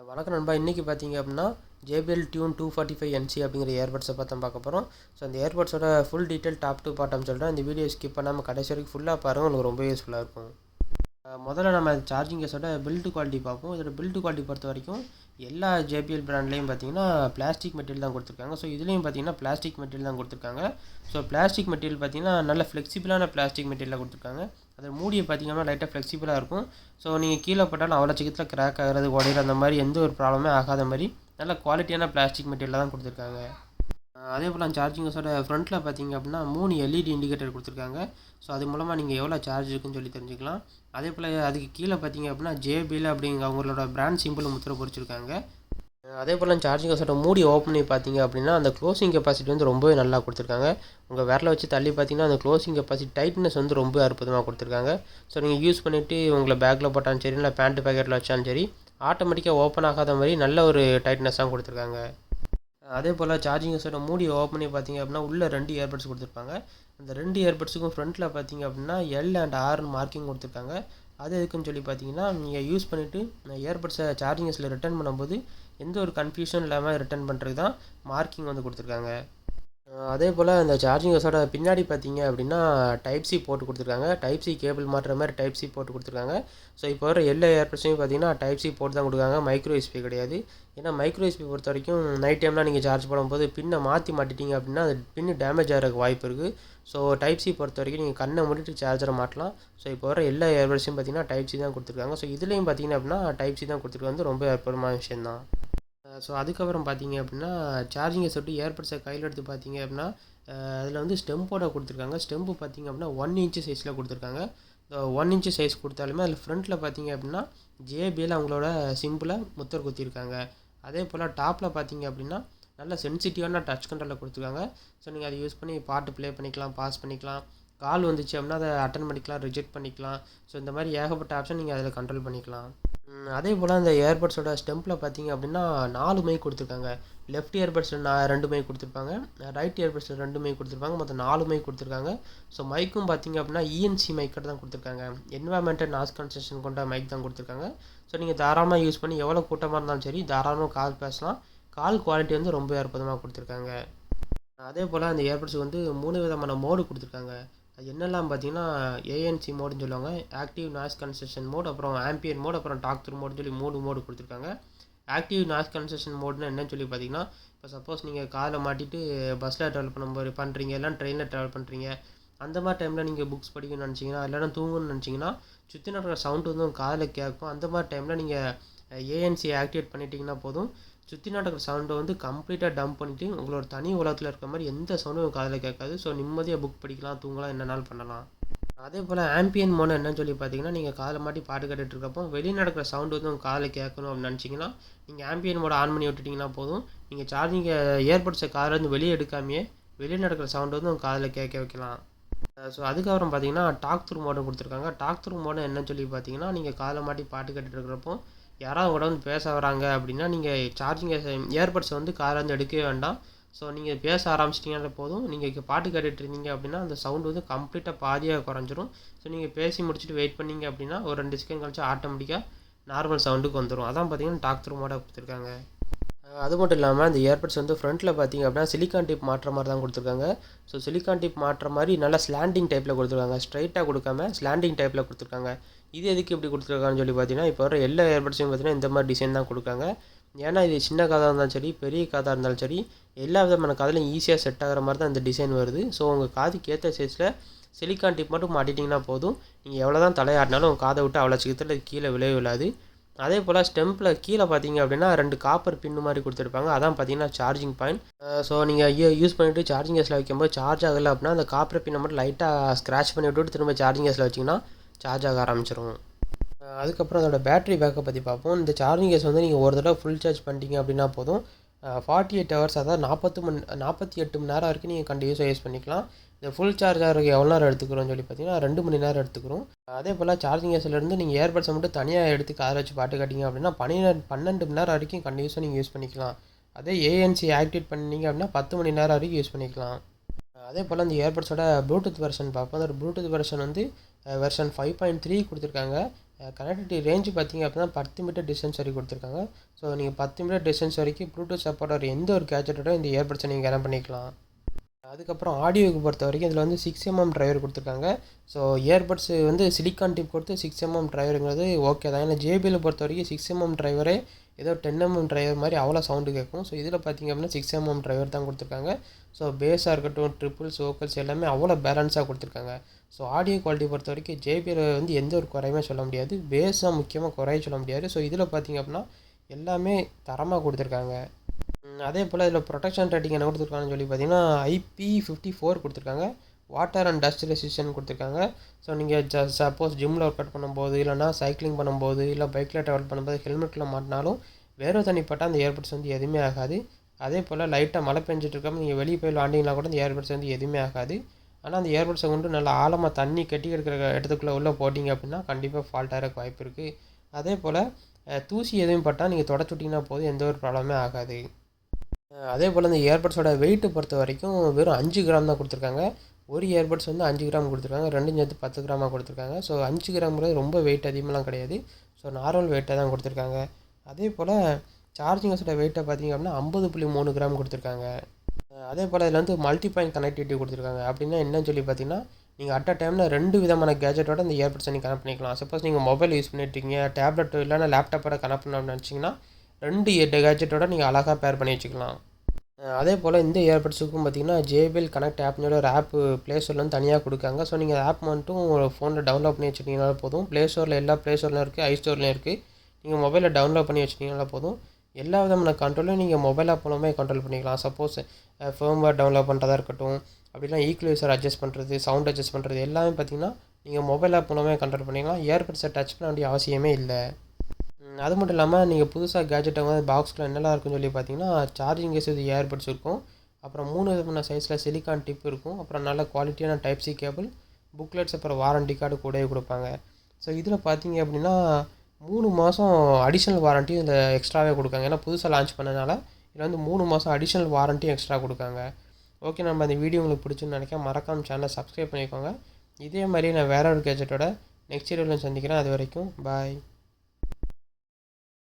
வணக்கம் நண்பா. இன்றைக்கி பார்த்தீங்க அப்படின்னா JBL டியூன் 245NC அப்படிங்கிற ஏர்பட்ஸை பார்த்து பார்க்க போகிறோம். ஸோ அந்த ஏர்பட்ஸோட full detail top to bottom சொல்கிறேன். இந்த வீடியோ ஸ்கிப் பண்ணாமல் கடைசி வரைக்கும் ஃபுல்லாக பாருங்கள், உங்களுக்கு ரொம்ப யூஸ்ஃபுல்லாக இருக்கும். முதல்ல நம்ம சார்ஜிங் கேஸோட பில்டு குவாலிட்டி பார்ப்போம். இதோட பில்டு குவாலிட்டி பொறுத்த வரைக்கும் எல்லா JBL பிராண்ட்லேயும் பார்த்தீங்கன்னா பிளாஸ்டிக் மெட்டீரியல் தான் கொடுத்துருக்காங்க. ஸோ இதுலேயும் பார்த்தீங்கன்னா பிளாஸ்டிக் மெட்டீரியல் தான் கொடுத்துருக்காங்க. ஸோ பிளாஸ்டிக் மெட்டீரியல் பார்த்தீங்கன்னா நல்ல ஃப்ளெக்சிபிளான பிளாஸ்டிக் மெட்டீரியலாக கொடுத்துருக்காங்க. அது மூடியை பார்த்தீங்கன்னா லைட்டாக ஃப்ளெக்சிபிளாக இருக்கும். ஸோ நீங்கள் கீழே போட்டாலும் அவ்வளோ சீக்கிரத்தில் கிராக் ஆகிறது, உடையிற அந்த மாதிரி எந்த ஒரு ப்ராப்ளமே ஆகாத மாதிரி நல்ல குவாலிட்டியான பிளாஸ்டிக் மெட்டீரியலாக தான் கொடுத்துருக்காங்க. அதே போல் சார்ஜிங்கஸோட ஃப்ரண்ட்டில் பார்த்தீங்க அப்படின்னா 3 LED இண்டிகேட்டர் கொடுத்துருக்காங்க. ஸோ அது மூலமாக நீங்கள் எவ்வளோ சார்ஜ் இருக்குன்னு சொல்லி தெரிஞ்சுக்கலாம். அதே போல் அதுக்கு கீழே பார்த்தீங்க அப்படின்னா JBL அப்படிங்கிற அவங்களோட பிராண்ட் சிம்பிள் முத்திரை பொறிச்சிருக்காங்க. அதே போல் சார்ஜிங்கஸோட மூடி ஓப்பன் பண்ணி பார்த்தீங்க அப்படின்னா அந்த க்ளோசிங் கெப்பாசிட்டி வந்து ரொம்பவே நல்லா கொடுத்துருக்காங்க. உங்கள் விரலை வச்சு தள்ளி பார்த்தீங்கன்னா அந்த க்ளோசிங் கெப்பாசிட்டி டைட்னஸ் வந்து ரொம்ப அற்புதமாக கொடுத்துருக்காங்க. ஸோ நீங்கள் யூஸ் பண்ணிவிட்டு உங்களை பேக்கில் போட்டாலும் சரி, இல்லை பேண்ட் பேக்கெட்டில் வச்சாலும் சரி, ஆட்டோமேட்டிக்காக ஓப்பன் ஆகாத மாதிரி நல்ல ஒரு டைட்னஸ் தான் கொடுத்துருக்காங்க. அதே போல் சார்ஜிங்கஸோட மூடி ஓப்பன் பண்ணி பார்த்தீங்க அப்படின்னா உள்ளே 2 இயர்பட்ஸ் கொடுத்துருப்பாங்க. அந்த 2 இயர்பட்ஸுக்கும் ஃப்ரண்ட்டில் பார்த்தீங்க அப்படின்னா L and R மார்க்கிங் கொடுத்துருக்காங்க. அது எதுக்குன்னு சொல்லி பார்த்தீங்கன்னா, நீங்கள் யூஸ் பண்ணிவிட்டு இயர்பட்ஸை சார்ஜிங்கஸில் ரிட்டர்ன் பண்ணும்போது எந்த ஒரு கன்ஃபியூஷன் இல்லாமல் ரிட்டர்ன் பண்ணுறது தான் மார்க்கிங் வந்து கொடுத்துருக்காங்க. அதே போல் அந்த சார்ஜிங்கஸோட பின்னாடி பார்த்தீங்க அப்படின்னா டைப் சி போட்டு கொடுத்துருக்காங்க. டைப் சி கேபிள் மாட்டுற மாதிரி டைப் சி போட்டு கொடுத்துருக்காங்க. ஸோ இப்போ வர எல்லா ஏர்பட்ஸையும் பார்த்தீங்கன்னா டைப் சி போட்டு தான் கொடுக்காங்க, மைக்ரோ USB கிடையாது. ஏன்னா மைக்ரோ USB பொறுத்த வரைக்கும் நைட் டைம்லாம் நீங்கள் சார்ஜ் பண்ணும்போது பின்னை மாட்டிட்டீங்க அப்படின்னா அது பின்னு டேமேஜ் ஆகிறதுக்கு வாய்ப்பு இருக்குது. ஸோ டைப் சி பொறுத்த வரைக்கும் நீங்கள் கண்ணை மூடிட்டு சார்ஜரை மாட்டலாம். ஸோ இப்போ வர எல்லா ஏர்பட்ஸையும் பார்த்தீங்கன்னா டைப் சி தான் கொடுத்துருக்காங்க. ஸோ இதுலேயும் பார்த்தீங்கன்னா அப்படின்னா டைப் சி தான் கொடுத்துருக்காங்க, வந்து ரொம்ப அற்புதமான விஷயந்தான். ஸோ அதுக்கப்புறம் பார்த்தீங்க அப்படின்னா சார்ஜிங்கை சொல்லிட்டு ஏர்பட்ஸை கையில் எடுத்து பார்த்தீங்க அப்படின்னா அதில் வந்து ஸ்டெம்போட கொடுத்துருக்காங்க. ஸ்டெம்பு பார்த்தீங்க அப்படின்னா 1 inch சைஸில் கொடுத்துருக்காங்க. 1 inch சைஸ் கொடுத்தாலுமே அதில் ஃப்ரண்ட்டில் பார்த்தீங்க அப்படின்னா JBL அவங்களோட சிம்பிளை முத்திரை குத்திருக்காங்க. அதே போல் டாப்பில் பார்த்தீங்க அப்படின்னா நல்ல சென்சிட்டிவான டச் கண்ட்ரோலில் கொடுத்துருக்காங்க. ஸோ நீங்கள் அதை யூஸ் பண்ணி பாட்டு ப்ளே பண்ணிக்கலாம், பாஸ் பண்ணிக்கலாம், கால் வந்துச்சு அப்படின்னா அதை அட்டன் பண்ணிக்கலாம், ரிஜெக்ட் பண்ணிக்கலாம். ஸோ இந்த மாதிரி ஏகப்பட்ட ஆப்ஷன் நீங்கள் அதில் கண்ட்ரோல் பண்ணிக்கலாம். அதே போல் அந்த ஏர்பட்ஸோட ஸ்டெம்பில் பார்த்தீங்க அப்படின்னா 4 மைக் கொடுத்துருக்காங்க. லெஃப்ட் இயர்பட்ஸில் 2 மைக் கொடுத்துருப்பாங்க, ரைட் இயர்பட்ஸில் 2 மைக் கொடுத்துருப்பாங்க, மொத்தம் 4 மைக் கொடுத்துருக்காங்க. ஸோ மைக்கும் பார்த்தீங்க அப்படின்னா ENC மைக்கை தான் கொடுத்துருக்காங்க. என்வாயர்மெண்டல் நாய்ஸ் கன்சன்ட்ரேஷன் கொண்ட மைக் தான் கொடுத்துருக்காங்க. ஸோ நீங்கள் தாராளமாக யூஸ் பண்ணி எவ்வளோ கூட்டமாக இருந்தாலும் சரி தாராளமாக கால் பேசலாம். கால் குவாலிட்டி வந்து ரொம்ப அற்புதமாக கொடுத்துருக்காங்க. அதே போல் அந்த ஏர்பட்ஸுக்கு வந்து 3 விதமான மோடு கொடுத்துருக்காங்க. அது என்னெல்லாம் பார்த்தீங்கன்னா ANC மோடுன்னு சொல்லுவாங்க, ஆக்டிவ் நாய்ஸ் கன்செஷன் மோட், அப்புறம் ஆம்பியன் மோட், அப்புறம் டாக் த்ரூ மோடுன்னு சொல்லி 3 மோடு கொடுத்துருக்காங்க. ஆக்டிவ் நாய்ஸ் கன்செஷன் மோட்னா என்னன்னு சொல்லி பார்த்தீங்கன்னா, இப்போ சப்போஸ் நீங்கள் காதில் மாட்டிட்டு பஸ்ஸில் ட்ராவல் பண்ணுறீங்க, இல்லை ட்ரெயினில் ட்ராவல் பண்ணுறீங்க, அந்த மாதிரி டைமில் நீங்கள் புக்ஸ் படிக்கணும்னு நினச்சிங்கன்னா, இல்லைனா தூங்கணும்னு நினச்சிங்கன்னா சுற்றி நடக்கிற சவுண்டு வந்து உங்கள் காதில் கேட்கும். அந்த மாதிரி டைமில் நீங்கள் ANC ஆக்டிவேட் பண்ணிட்டீங்கன்னா போதும், சுற்றி நடக்கிற சவுண்டை வந்து கம்ப்ளீட்டாக டம்ப் பண்ணிவிட்டு உங்களோட தனி உலகத்தில் இருக்கிற மாதிரி எந்த சவுண்டும் உங்கள் காதில் கேட்காது. ஸோ நிம்மதியாக புக் படிக்கலாம், தூங்கலாம், என்னன்னாலும் பண்ணலாம். அதே போல் ஆம்பியன் மோட் என்னன்னு சொல்லி பார்த்தீங்கன்னா, நீங்கள் காதில் மாட்டி பாட்டு கேட்டுட்டு இருக்கப்போ வெளியே நடக்கிற சவுண்டு வந்து உங்கள் காதில் கேட்கணும் அப்படின்னு நினச்சிங்கன்னா நீங்கள் ஆம்பியன் மோட ஆன் பண்ணி விட்டுட்டிங்கன்னா போதும், நீங்கள் சார்ஜிங் ஏர்பட்ஸை காதிலேருந்து வெளியே எடுக்காமையே வெளியே நடக்கிற சவுண்டு வந்து உங்கள் காதில் கேட்க வைக்கலாம். ஸோ அதுக்கப்புறம் பார்த்தீங்கன்னா டாக் த்ரூ மோடும் கொடுத்துருக்காங்க. டாக் த்ரூ மோடு என்னன்னு சொல்லி பார்த்தீங்கன்னா, நீங்கள் காதில் மாட்டி பாட்டு கேட்டுட்டு இருக்கிறப்போ யாராவது கூட வந்து பேச வராங்க அப்படின்னா நீங்கள் சார்ஜிங் ஏர்பட்ஸை வந்து காதிலேருந்து எடுக்கவே வேண்டாம். ஸோ நீங்கள் பேச ஆரம்பிச்சிட்டிங்கன்னா போதும், நீங்கள் பாட்டு கேட்டுட்டு இருந்தீங்க அப்படின்னா அந்த சவுண்டு வந்து கம்ப்ளீட்டாக பாதியாக குறைஞ்சிரும். ஸோ நீங்கள் பேசி முடிச்சுட்டு வெயிட் பண்ணிங்க அப்படின்னா ஒரு 2 செகண்ட் கழிச்சு ஆட்டோமேட்டிக்காக நார்மல் சவுண்டுக்கு வந்துடும். அதான் பார்த்தீங்கன்னா டாக் த்ரூ மோடாக கொடுத்துருக்காங்க. அது மட்டும் இல்லாமல் அந்த ஏர்பட்ஸ் வந்து ஃப்ரண்ட்டில் பார்த்தீங்க அப்படின்னா சிலிக்கான் டிப் மாட்டுற மாதிரி தான் கொடுத்துருக்காங்க. ஸோ சிலிக்கான் டிப் மாட்டுற மாதிரி நல்லா ஸ்லாண்டிங் டைப்பில் கொடுத்துருக்காங்க, ஸ்ட்ரைட்டாக கொடுக்காம ஸ்லாண்டிங் டைப்பில் கொடுத்துருக்காங்க. இது எதுக்கு இப்படி கொடுத்துருக்காங்கன்னு சொல்லி பார்த்தீங்கன்னா, இப்போ வர எல்லா ஏர்பட்ஸையும் பார்த்தீங்கன்னா இந்த மாதிரி டிசைன் தான் கொடுக்காங்க. ஏன்னா இது சின்ன காதாக இருந்தாலும் சரி, பெரிய காதாக இருந்தாலும் சரி, எல்லா விதமான காதிலையும் ஈஸியாக செட் ஆகிற மாதிரி தான் இந்த டிசைன் வருது. ஸோ உங்கள் காதுக்கு ஏற்ற சைஸில் சிலிக்கான் டிப் மட்டும் மாட்டிட்டிங்கன்னா போதும், நீங்கள் எவ்வளோ தான் தலையாட்டினாலும் உங்கள் காதை விட்டு அவ்வளோ சீக்கிரத்தில் கீழே விழாது. அதே போல் ஸ்டெம்பில் கீழே பார்த்தீங்க அப்படின்னா 2 காப்பர் பின்னு மாதிரி கொடுத்துருப்பாங்க. அதான் பார்த்தீங்கன்னா சார்ஜிங் பாயிண்ட். ஸோ நீங்கள் யூஸ் பண்ணிவிட்டு சார்ஜிங் கேஸில் வைக்கும்போது சார்ஜ் ஆகலை அப்படின்னா அந்த காப்பர் பின்னை மட்டும் லைட்டாக ஸ்க்ராட்ச் பண்ணி விட்டுட்டு திரும்ப சார்ஜிங் கேஸில் வச்சிங்கன்னா சார்ஜ் ஆக ஆரம்பிச்சிடும். அதுக்கப்புறம் அதோட பேட்டரி பேக்கப் பற்றி பார்ப்போம். இந்த சார்ஜிங் கேஸ் வந்து நீங்கள் ஒரு தடவை ஃபுல் சார்ஜ் பண்ணிட்டீங்க அப்படின்னா போதும், 48 ஹவர்ஸ், அதாவது 48 மணி நேரம் வரைக்கும் நீங்கள் கண்டினியூஸாக யூஸ் பண்ணிக்கலாம். இந்த ஃபுல் சார்ஜ் ஆகிறதுக்கு எவ்வளோ நேரம் எடுத்துக்கிறோன்னு சொல்லி பார்த்தீங்கன்னா 2 மணி நேரம் எடுத்துக்கிறோம். அதே போல் சார்ஜிங் கேஸ்லேருந்து நீங்கள் ஏர்பட்ஸை மட்டும் தனியாக எடுத்து காதில் வச்சு பாட்டு கேட்டிங்க அப்படின்னா 12 மணி நேரம் வரைக்கும் கண்டினியூஸாக நீங்கள் யூஸ் பண்ணிக்கலாம். அதே ANC ஆக்டிவேட் பண்ணிங்க அப்படின்னா 10 மணி நேரம் வரைக்கும் யூஸ் பண்ணிக்கலாம். அதே போல் இந்த ஏர்பட்ஸோட ப்ளூடூத் வெர்ஷன் பார்ப்போம். அதோட ப்ளூடூத் வெர்ஷன் வந்து வெர்ஷன் 5.3 கொடுத்துருக்காங்க. கனெக்டிவிட்டி ரேஞ்சு பார்த்திங்க அப்படின்னா 10 மீட்டர் டிஸ்டன்ஸ் வரைக்கும் கொடுத்துருக்காங்க. ஸோ நீங்கள் 10 மீட்டர் டிஸ்டன்ஸ் வரைக்கும் ப்ளூடூத் சப்போர்ட் வர எந்த ஒரு கேஜெட்டோட இந்த இயர்பட்ஸை நீங்கள் கனெக்ட் பண்ணிக்கலாம். அதுக்கப்புறம் ஆடியோவுக்கு பொறுத்த வரைக்கும் இதில் வந்து 6mm டிரைவர் கொடுத்துருக்காங்க. ஸோ இயர்பட்ஸு வந்து சிலிக்கான் டிப் கொடுத்து 6mm டிரைவருங்கிறது ஓகே தான். ஏன்னா JBL பொறுத்த வரைக்கும் 6mm டிரைவரே ஏதோ 10mm டிரைவர் மாதிரி அவ்வளோ சவுண்டு கேட்கும். ஸோ இதில் பார்த்திங்க அப்படின்னா 6mm டிரைவர் தான் கொடுத்துருக்காங்க. ஸோ பேஸாக இருக்கட்டும், ட்ரிபிள்ஸ், வோக்கல்ஸ் எல்லாமே அவ்வளோ பேலன்ஸாக கொடுத்துருக்காங்க. ஸோ ஆடியோ குவாலிட்டி பொறுத்த வரைக்கும் JBL வந்து எந்த ஒரு குறையுமே சொல்ல முடியாது. பேஸ் தான் முக்கியமாக குறைய சொல்ல முடியாது. ஸோ இதில் பார்த்திங்க அப்படின்னா எல்லாமே தரமாக கொடுத்துருக்காங்க. அதே போல் இதில் ப்ரொடெக்ஷன் ரேட்டிங் என்ன கொடுத்துருக்காங்கன்னு சொல்லி பார்த்தீங்கன்னா IP54 கொடுத்துருக்காங்க. வாட்டர் அண்ட் டஸ்ட் ரெசிஸ்டன்ட் கொடுத்துருக்காங்க. ஸோ நீங்கள் சப்போஸ் ஜிம்மில் ஒர்க் அவுட் பண்ணும்போது, இல்லைனா சைக்கிளிங் பண்ணும்போது, இல்லை பைக்கில் ட்ராவல் பண்ணும்போது ஹெல்மெட்டில் மாட்டினாலும் வேறு தனிப்பட்டால் அந்த இயர்பட்ஸ் வந்து எதுவுமே ஆகாது. அதே போல் லைட்டாக மழை பெஞ்சிட்டு இருக்காமல் நீங்கள் வெளியே போய் விளாண்டிங்கன்னா கூட அந்த இயர்பட்ஸ் வந்து எதுவுமே ஆகாது. ஆனால் அந்த இயர்பட்ஸை கொண்டு நல்லா ஆழமாக தண்ணி கட்டி இருக்கிற இடத்துக்குள்ளே உள்ளே போட்டிங்க அப்படின்னா கண்டிப்பாக ஃபால்ட் ஆகிறக்கு வாய்ப்பு இருக்குது. அதே போல் தூசி எதுவும் பட்டால் நீங்கள் தொடச்சி விட்டிங்கன்னா போதும், எந்த ஒரு ப்ராப்ளமே ஆகாது. அதே போல் இந்த இயர்பட்ஸோட வெயிட்டு பொறுத்த வரைக்கும் வெறும் 5 கிராம் தான் கொடுத்துருக்காங்க. ஒரு இயர்பட்ஸ் வந்து 5 கிராம் கொடுத்துருக்காங்க, ரெண்டும் சேர்த்து 10 கிராமாக கொடுத்துருக்காங்க. ஸோ 5 கிராம்ங்கிறது ரொம்ப வெயிட் அதிகமாகலாம் கிடையாது. ஸோ நார்மல் வெயிட்டாக தான் கொடுத்துருக்காங்க. அதே போல் சார்ஜிங்கஸோட வெயிட்டை பார்த்திங்க அப்படின்னா 50.3 கிராம் கொடுத்துருக்காங்க. அதே போல் இதில் வந்து மல்டி பாயிண்ட் கனெக்டிவிட்டி கொடுத்துருக்காங்க. அப்படின்னா என்னன்னு சொல்லி பார்த்தீங்கன்னா நீங்கள் அட் அ டைமில் 2 விதமான கேஜெட்டோட இந்த இயர்பட்ஸை நீங்கள் கனெக்ட் பண்ணிக்கலாம். சப்போஸ் நீங்கள் மொபைல் யூஸ் பண்ணிட்டுருக்கீங்க, டேப்லெட் இல்லைனா லேப்டாப்போட கனெக்ட் பண்ணணும்னு நினச்சிங்கன்னா 2 கேஜெட்டோட நீங்கள் அழகாக பேர் பண்ணி வச்சுக்கலாம். அதே போல் இந்த இயர்பட்ஸுக்கும் பார்த்திங்கன்னா JBL கனெக்ட் ஆப்னோட ஒரு ஆப்பு ப்ளே ஸ்டோரில் வந்து தனியாக கொடுக்காங்க. ஸோ நீங்கள் ஆப் மட்டும் ஃபோனில் டவுன்லோட் பண்ணி வச்சுட்டிங்கனால போதும். ப்ளே ஸ்டோரில் எல்லா ப்ளே ஸ்டோர்லையும் இருக்குது, ஐ ஸ்டோர்லையும் இருக்குது. நீங்கள் மொபைலில் டவுன்லோட் பண்ணி வச்சுட்டிங்கனால போதும். எல்லா விதமான கண்ட்ரோலையும் நீங்கள் மொபைல் ஆப் மூலமே கண்ட்ரோல் பண்ணிக்கலாம். சப்போஸ் ஃபேர்ம்வேர் டவுன்லோட் பண்ணுறதா இருக்கட்டும், அப்படின்னா ஈக்குவலைசர் அட்ஜஸ்ட் பண்ணுறது, சவுண்ட் அட்ஜஸ்ட் பண்ணுறது எல்லாமே பார்த்திங்கன்னா நீங்கள் மொபைல் ஆப் மூலமே கண்ட்ரோல் பண்ணிக்கலாம். இயர்பட்ஸை டச் பண்ண வேண்டிய அவசியமே இல்லை. அது மட்டும் இல்லாமல் நீங்கள் புதுசாக கேஜெட்டை வந்து பாக்ஸில் என்னெல்லாம் இருக்குன்னு சொல்லி பார்த்தீங்கன்னா சார்ஜிங் கேஸ் இது இயர்பட்ஸ் இருக்கும். அப்புறம் 3 விதமான சைஸில் சிலிக்கான் டிப் இருக்கும். அப்புறம் நல்ல குவாலிட்டியான டைப் சி கேபிள், புக்லெட்ஸ், அப்புறம் வாரண்டி கார்டு கூடவே கொடுப்பாங்க. ஸோ இதில் பார்த்தீங்க அப்படின்னா 3 மாதம் அடிஷ்னல் வாரண்ட்டி இதில் எக்ஸ்ட்ராவே கொடுக்காங்க. ஏன்னா புதுசாக லான்ச் பண்ணனால இதில் வந்து 3 மாதம் அடிஷ்னல் வாரண்ட்டி எக்ஸ்ட்ரா கொடுக்காங்க. ஓகே, நம்ம அந்த வீடியோ உங்களுக்கு பிடிச்சுன்னு நினைக்கிறேன். மறக்காம சேனலை சப்ஸ்கிரைப் பண்ணிக்கோங்க. இதே மாதிரி நான் வேற ஒரு கேஜெட்டோட நெக்ஸ்ட் வீடியோவில் சந்திக்கிறேன். அது வரைக்கும் பாய்.